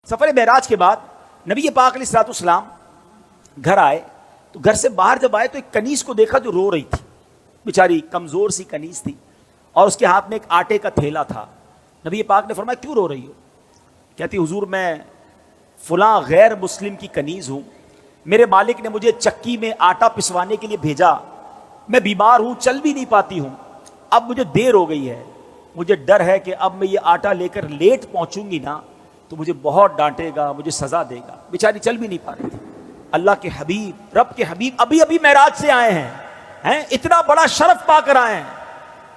سفر معراج کے بعد نبی پاک علیہ الصلوۃ والسلام گھر آئے تو گھر سے باہر جب آئے تو ایک کنیز کو دیکھا جو رو رہی تھی، بیچاری کمزور سی کنیز تھی اور اس کے ہاتھ میں ایک آٹے کا تھیلا تھا۔ نبی پاک نے فرمایا کیوں رو رہی ہو؟ کہتی حضور میں فلاں غیر مسلم کی کنیز ہوں، میرے مالک نے مجھے چکی میں آٹا پسوانے کے لیے بھیجا، میں بیمار ہوں، چل بھی نہیں پاتی ہوں، اب مجھے دیر ہو گئی ہے، مجھے ڈر ہے کہ اب میں یہ آٹا لے کر لیٹ پہنچوں گی نا تو مجھے بہت ڈانٹے گا، مجھے سزا دے گا۔ بیچاری چل بھی نہیں پا رہی تھی۔ اللہ کے حبیب، رب کے حبیب ابھی معراج سے آئے ہیں، اتنا بڑا شرف پا کر آئے ہیں،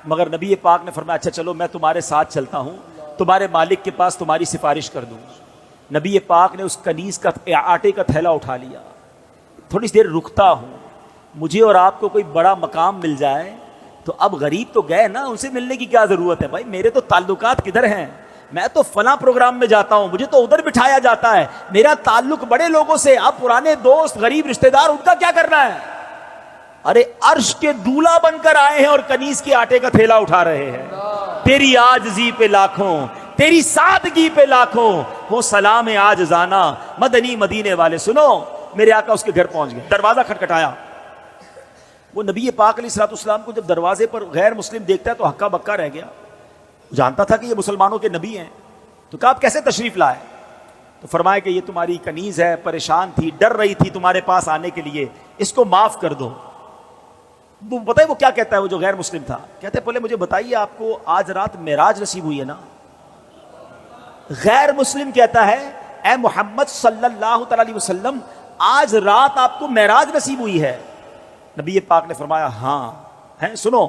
مگر نبی پاک نے فرمایا اچھا چلو میں تمہارے ساتھ چلتا ہوں، تمہارے مالک کے پاس تمہاری سفارش کر دوں۔ نبی پاک نے اس کنیز کا آٹے کا تھیلا اٹھا لیا، تھوڑی سی دیر رکتا ہوں، مجھے اور آپ کو کوئی بڑا مقام مل جائے تو اب غریب تو گئے نا، ان سے ملنے کی کیا ضرورت ہے؟ بھائی میرے تو تعلقات کدھر ہیں، میں تو فلاں پروگرام میں جاتا ہوں، مجھے تو ادھر بٹھایا جاتا ہے، میرا تعلق بڑے لوگوں سے، اب پرانے دوست غریب رشتہ دار ان کا کیا کرنا ہے؟ ارے عرش کے دولہا بن کر آئے ہیں اور کنیز کے آٹے کا تھیلا اٹھا رہے ہیں۔ تیری عاجزی پہ لاکھوں، تیری سادگی پہ لاکھوں، وہ سلام عاجزانہ مدنی مدینے والے۔ سنو میرے آقا اس کے گھر پہنچ گئے، دروازہ کھٹکھٹایا، وہ نبی پاک علیہ الصلوۃ والسلام کو جب دروازے پر غیر مسلم دیکھتا ہے تو ہکا بکا رہ گیا، جانتا تھا کہ یہ مسلمانوں کے نبی ہیں، تو کہا آپ کیسے تشریف لائے؟ تو فرمایا کہ یہ تمہاری کنیز ہے، پریشان تھی، ڈر رہی تھی تمہارے پاس آنے کے لیے، اس کو معاف کر دو۔ وہ پتہ ہے وہ کیا کہتا ہے، وہ جو غیر مسلم تھا، کہتے پہلے مجھے بتائیے آپ کو آج رات معراج نصیب ہوئی ہے نا؟ غیر مسلم کہتا ہے اے محمد صلی اللہ تعالی علیہ وسلم آج رات آپ کو معراج نصیب ہوئی ہے؟ نبی پاک نے فرمایا ہاں ہے۔ سنو،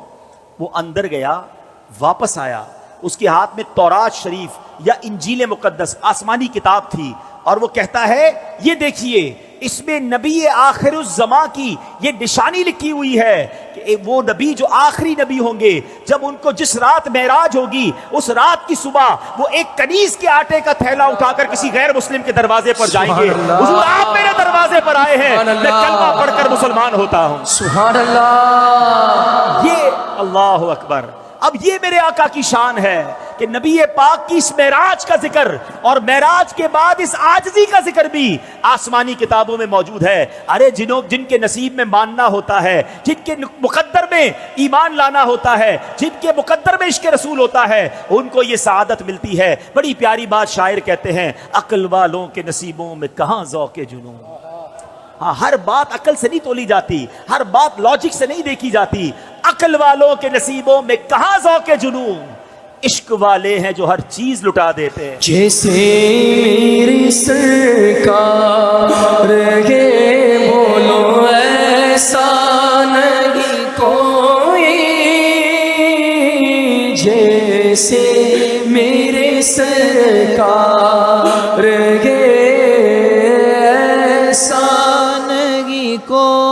وہ اندر گیا، واپس آیا، اس کے ہاتھ میں تورات شریف یا انجیل مقدس آسمانی کتاب تھی، اور وہ کہتا ہے یہ دیکھیے اس میں نبی آخر الزماں کی یہ نشانی لکھی ہوئی ہے کہ وہ نبی جو آخری نبی ہوں گے، جب ان کو جس رات معراج ہوگی اس رات کی صبح وہ ایک کنیز کے آٹے کا تھیلا اٹھا کر کسی غیر مسلم کے دروازے پر جائیں گے۔ حضور آپ میرے دروازے پر آئے ہیں، میں کلمہ پڑھ کر مسلمان ہوتا ہوں۔ سبحان اللہ، یہ اللہ اکبر۔ اب یہ میرے آقا کی شان ہے کہ نبی پاک کی اس معراج کا ذکر اور معراج کے بعد اس عاجزی کا ذکر بھی آسمانی کتابوں میں موجود ہے۔ ارے جن کے نصیب میں ماننا ہوتا ہے، جن کے مقدر میں ایمان لانا ہوتا ہے، جن کے مقدر میں عشق رسول ہوتا ہے، ان کو یہ سعادت ملتی ہے۔ بڑی پیاری بات شاعر کہتے ہیں، عقل والوں کے نصیبوں میں کہاں ذوق جنون۔ ہاں، ہر بات عقل سے نہیں تولی جاتی، ہر بات لاجک سے نہیں دیکھی جاتی۔ عقل والوں کے نصیبوں میں کہاں ذوق جنون، عشق والے ہیں جو ہر چیز لٹا دیتے ہیں۔ جیسے میری سرکار کے بولو ایسا نہیں کوئی، جیسے میرے سرکار کے ایسا نہیں کوئی۔